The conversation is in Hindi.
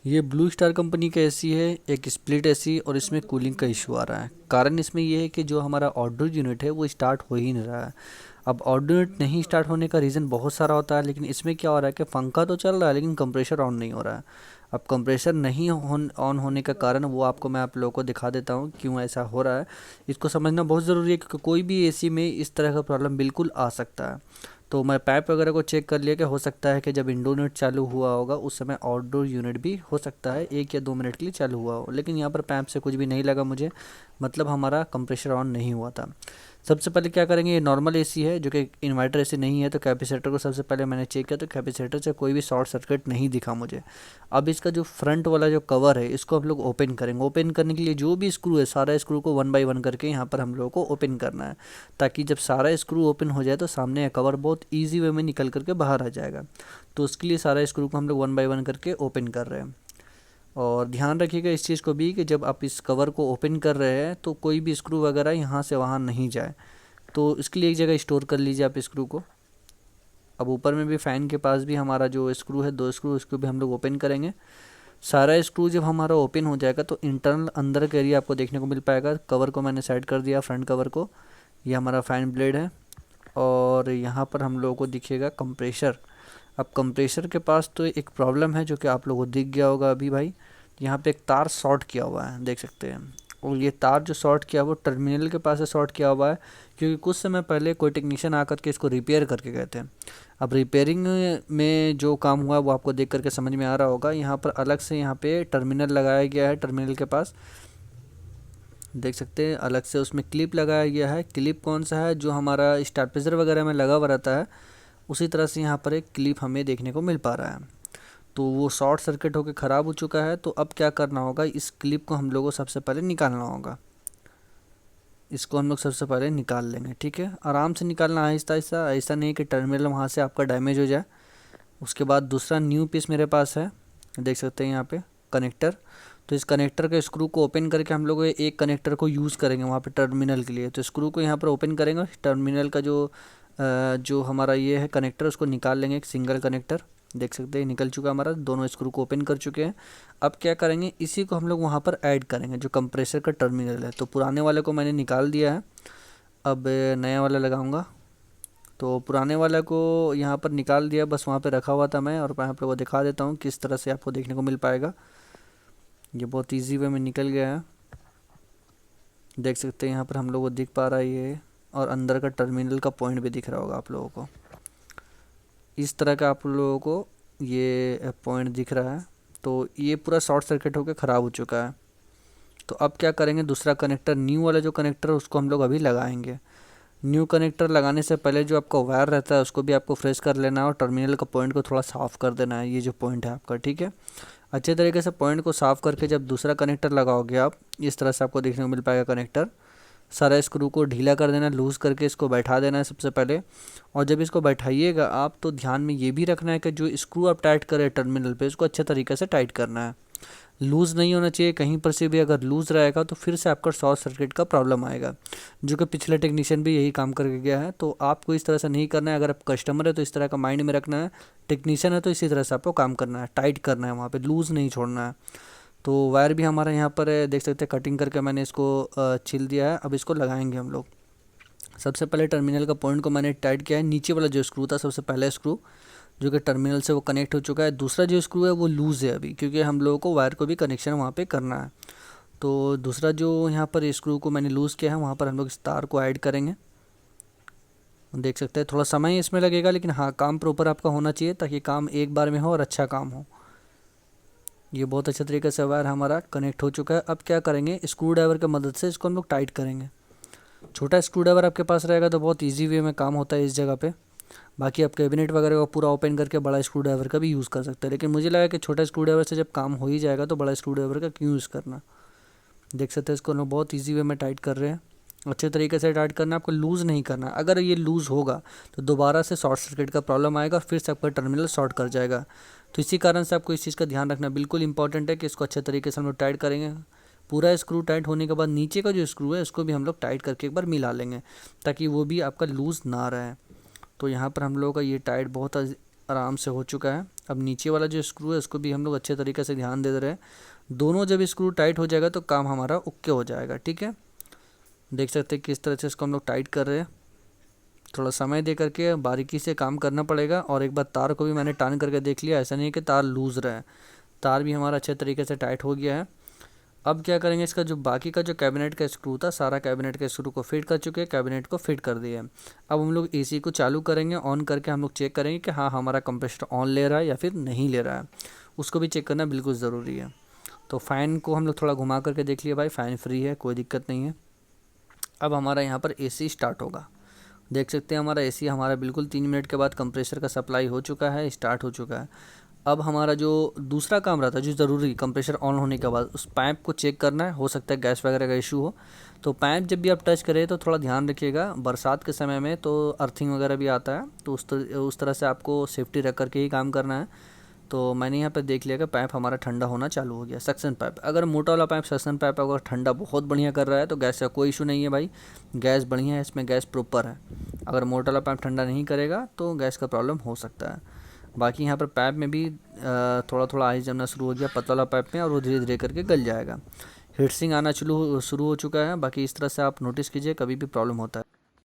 ये ब्लू स्टार कंपनी का एसी है, एक स्प्लिट एसी, और इसमें कूलिंग का इशू आ रहा है। कारण इसमें ये है कि जो हमारा आउटडोर यूनिट है वो स्टार्ट हो ही नहीं रहा है। अब आउटडोर यूनिट नहीं स्टार्ट होने का रीज़न बहुत सारा होता है, लेकिन इसमें क्या हो रहा है कि पंखा तो चल रहा है लेकिन कंप्रेशर ऑन नहीं हो रहा है। अब कंप्रेसर नहीं ऑन होने का कारण वो आपको मैं आप लोगों को दिखा देता हूँ क्यों ऐसा हो रहा है। इसको समझना बहुत ज़रूरी है क्योंकि कोई भी एसी में इस तरह का प्रॉब्लम बिल्कुल आ सकता है। तो मैं पाइप वगैरह को चेक कर लिया कि हो सकता है कि जब इंडोर यूनिट चालू हुआ होगा उस समय आउटडोर यूनिट भी हो सकता है 1 या 2 मिनट के लिए चालू हुआ हो, लेकिन यहाँ पर पाइप से कुछ भी नहीं लगा मुझे। मतलब हमारा कंप्रेसर ऑन नहीं हुआ था। सबसे पहले क्या करेंगे, ये नॉर्मल एसी है जो कि इन्वर्टर एसी नहीं है, तो कैपेसिटर को सबसे पहले मैंने चेक किया तो कैपेसिटर से कोई भी शॉर्ट सर्किट नहीं दिखा मुझे। अब इसका जो फ्रंट वाला जो कवर है इसको हम लोग ओपन करेंगे। ओपन करने के लिए जो भी स्क्रू है सारा स्क्रू को 1 बाय 1 करके यहाँ पर हम लोगों को ओपन करना है, ताकि जब सारा स्क्रू ओपन हो जाए तो सामने का कवर बहुत ईजी वे में निकल करके बाहर आ जाएगा। तो उसके लिए सारा स्क्रू को हम लोग 1 बाय 1 करके ओपन कर रहे हैं। और ध्यान रखिएगा इस चीज़ को भी कि जब आप इस कवर को ओपन कर रहे हैं तो कोई भी स्क्रू वगैरह यहाँ से वहाँ नहीं जाए। तो इसके लिए एक जगह स्टोर कर लीजिए आप स्क्रू को। अब ऊपर में भी फ़ैन के पास भी हमारा जो स्क्रू है 2 स्क्रू, उसको भी हम लोग ओपन करेंगे। सारा स्क्रू जब हमारा ओपन हो जाएगा तो इंटरनल अंदर का एरिया आपको देखने को मिल पाएगा। कवर को मैंने साइड कर दिया, फ्रंट कवर को। ये हमारा फ़ैन ब्लेड है। और यहाँ पर हम लोगों को दिखेगा कंप्रेसर। अब कंप्रेसर के पास तो एक प्रॉब्लम है जो कि आप लोगों को दिख गया होगा अभी भाई। यहाँ पे एक तार शॉर्ट किया हुआ है, देख सकते हैं। और ये तार जो शॉर्ट किया वो टर्मिनल के पास से शॉर्ट किया हुआ है, क्योंकि कुछ समय पहले कोई टेक्नीशियन आकर के इसको रिपेयर करके गए थे। अब रिपेयरिंग में जो काम हुआ वो आपको देख करके समझ में आ रहा होगा। यहाँ पर अलग से यहाँ पे टर्मिनल लगाया गया है, टर्मिनल के पास देख सकते हैं अलग से उसमें क्लिप लगाया गया है। क्लिप कौन सा है, जो हमारा स्टेबलाइजर वगैरह में लगा हुआ रहता है, उसी तरह से यहाँ पर एक क्लिप हमें देखने को मिल पा रहा है। तो वो शॉर्ट सर्किट होकर ख़राब हो चुका है। तो अब क्या करना होगा, इस क्लिप को हम लोगों को सबसे पहले निकालना होगा। इसको हम लोग सबसे पहले निकाल लेंगे, ठीक है। आराम से निकालना, आहिस्ता आहिस्ता, ऐसा नहीं कि टर्मिनल वहाँ से आपका डैमेज हो जाए। उसके बाद दूसरा न्यू पीस मेरे पास है, देख सकते हैं यहाँ पे कनेक्टर। तो इस कनेक्टर के स्क्रू को ओपन करके हम लोग एक कनेक्टर को यूज़ करेंगे वहाँ पे टर्मिनल के लिए। तो स्क्रू को यहाँ पर ओपन करेंगे, टर्मिनल का जो हमारा ये है कनेक्टर उसको निकाल लेंगे, एक सिंगल कनेक्टर। देख सकते हैं निकल चुका हमारा, दोनों स्क्रू को ओपन कर चुके हैं। अब क्या करेंगे, इसी को हम लोग वहाँ पर ऐड करेंगे जो कंप्रेसर का टर्मिनल है। तो पुराने वाले को मैंने निकाल दिया है, अब नया वाला लगाऊंगा। तो पुराने वाला को यहाँ पर निकाल दिया, बस वहाँ पे रखा हुआ था मैं, और मैं आप लोगों को दिखा देता हूँ किस तरह से आपको देखने को मिल पाएगा। ये बहुत इजी वे में निकल गया है, देख सकते हैं यहाँ पर हम लोगों को दिख पा रहा है ये। और अंदर का टर्मिनल का पॉइंट भी दिख रहा होगा आप लोगों को, इस तरह का आप लोगों को ये पॉइंट दिख रहा है। तो ये पूरा शॉर्ट सर्किट होकर ख़राब हो चुका है। तो अब क्या करेंगे, दूसरा कनेक्टर न्यू वाला जो कनेक्टर है उसको हम लोग अभी लगाएंगे। न्यू कनेक्टर लगाने से पहले जो आपका वायर रहता है उसको भी आपको फ्रेश कर लेना है, और टर्मिनल का पॉइंट को थोड़ा साफ़ कर देना है। ये जो पॉइंट है आपका, ठीक है। अच्छे तरीके से पॉइंट को साफ़ करके जब दूसरा कनेक्टर लगाओगे आप, इस तरह से आपको देखने को मिल पाएगा कनेक्टर। सारा स्क्रू को ढीला कर देना, लूज़ करके इसको बैठा देना है सबसे पहले। और जब इसको बैठाइएगा आप तो ध्यान में ये भी रखना है कि जो स्क्रू आप टाइट करें टर्मिनल पे, उसको अच्छे तरीके से टाइट करना है। लूज़ नहीं होना चाहिए कहीं पर से भी। अगर लूज़ रहेगा तो फिर से आपका शॉर्ट सर्किट का प्रॉब्लम आएगा, जो कि पिछले टेक्नीशियन भी यही काम करके गया है। तो आपको इस तरह से नहीं करना है। अगर आप कस्टमर है तो इस तरह का माइंड में रखना है, टेक्नीशियन है तो इसी तरह से आपको काम करना है, टाइट करना है, वहाँ पे लूज़ नहीं छोड़ना है। तो वायर भी हमारा यहाँ पर है, देख सकते हैं कटिंग करके मैंने इसको छिल दिया है। अब इसको लगाएंगे हम लोग। सबसे पहले टर्मिनल का पॉइंट को मैंने टाइट किया है। नीचे वाला जो स्क्रू था सबसे पहला स्क्रू, जो कि टर्मिनल से वो कनेक्ट हो चुका है। दूसरा जो स्क्रू है वो लूज़ है अभी, क्योंकि हम लोगों को वायर को भी कनेक्शन वहाँ पे करना है। तो दूसरा जो यहाँ पर स्क्रू को मैंने लूज़ किया है वहाँ पर हम लोग इस तार को ऐड करेंगे। देख सकते हैं थोड़ा समय इसमें लगेगा, लेकिन हाँ काम प्रॉपर आपका होना चाहिए ताकि काम एक बार में हो और अच्छा काम हो। ये बहुत अच्छे तरीके से वायर हमारा कनेक्ट हो चुका है। अब क्या करेंगे, स्क्रू ड्राइवर की मदद से इसको हम लोग टाइट करेंगे। छोटा स्क्रू ड्राइवर आपके पास रहेगा तो बहुत ईजी वे में काम होता है इस जगह पे। बाकी आप कैबिनेट वगैरह को पूरा ओपन करके बड़ा स्क्रू ड्राइवर का भी यूज़ कर सकते हैं, लेकिन मुझे लगा कि छोटा स्क्रू ड्राइवर से जब काम हो ही जाएगा तो बड़ा स्क्रू ड्राइवर का क्यों यूज़ करना। देख सकते हैं इसको हम बहुत ईजी वे में टाइट कर रहे हैं। अच्छे तरीके से टाइट करना है, आपको लूज़ नहीं करना। अगर ये लूज़ होगा तो दोबारा से शॉर्ट सर्किट का प्रॉब्लम आएगा, फिर से आपका टर्मिनल शॉर्ट कर जाएगा। तो इसी कारण से आपको इस चीज़ का ध्यान रखना बिल्कुल इंपॉर्टेंट है कि इसको अच्छे तरीके से हम लोग टाइट करेंगे। पूरा स्क्रू टाइट होने के बाद नीचे का जो स्क्रू है उसको भी हम लोग टाइट करके एक बार मिला लेंगे, ताकि वो भी आपका लूज़ ना रहे। तो यहाँ पर हम लोगों का ये टाइट बहुत आराम से हो चुका है। अब नीचे वाला जो स्क्रू है उसको भी हम लोग अच्छे तरीके से ध्यान दे रहे हैं। दोनों जब स्क्रू टाइट हो जाएगा तो काम हमारा ओके हो जाएगा। ठीक है, देख सकते हैं किस तरह से इसको हम लोग टाइट कर रहे हैं। थोड़ा समय दे करके बारीकी से काम करना पड़ेगा। और एक बार तार को भी मैंने टान करके देख लिया, ऐसा नहीं है कि तार लूज़ रहा है, तार भी हमारा अच्छे तरीके से टाइट हो गया है। अब क्या करेंगे, इसका जो बाकी का जो कैबिनेट का स्क्रू था, सारा कैबिनेट के स्क्रू को फिट कर चुके हैं, कैबिनेट को फिट कर दिया है। अब हम लोग एसी को चालू करेंगे, ऑन करके हम लोग चेक करेंगे कि हाँ हमारा कंप्रेसर ऑन ले रहा है या फिर नहीं ले रहा है, उसको भी चेक करना बिल्कुल ज़रूरी है। तो फ़ैन को हम लोग थोड़ा घुमा करके देख लिया भाई, फ़ैन फ्री है, कोई दिक्कत नहीं है। अब हमारा यहाँ पर एसी स्टार्ट होगा। देख सकते हैं हमारा एसी हमारा बिल्कुल 3 मिनट के बाद कंप्रेसर का सप्लाई हो चुका है, स्टार्ट हो चुका है। अब हमारा जो दूसरा काम रहता है जो ज़रूरी, कंप्रेसर ऑन होने के बाद उस पाइप को चेक करना है, हो सकता है गैस वगैरह का इशू हो। तो पाइप जब भी आप टच करें तो थोड़ा ध्यान रखिएगा, बरसात के समय में तो अर्थिंग वगैरह भी आता है, तो उस तरह से आपको सेफ्टी रख करके ही काम करना है। तो मैंने यहाँ पे देख लिया कि पाइप हमारा ठंडा होना चालू हो गया। सक्शन पाइप, अगर मोटा वाला पाइप सक्शन पाइप अगर ठंडा बहुत बढ़िया कर रहा है तो गैस का कोई इशू नहीं है भाई, गैस बढ़िया है, इसमें गैस प्रॉपर है। अगर मोटा वाला पाइप ठंडा नहीं करेगा तो गैस का प्रॉब्लम हो सकता है। बाकी यहाँ पर पाइप में भी थोड़ा थोड़ा आइस जमना शुरू हो गया पतला वाला पाइप में, और वो धीरे धीरे करके गल जाएगा। हीट सिंक आना शुरू हो चुका है। बाकी इस तरह से आप नोटिस कीजिए, कभी भी प्रॉब्लम होता है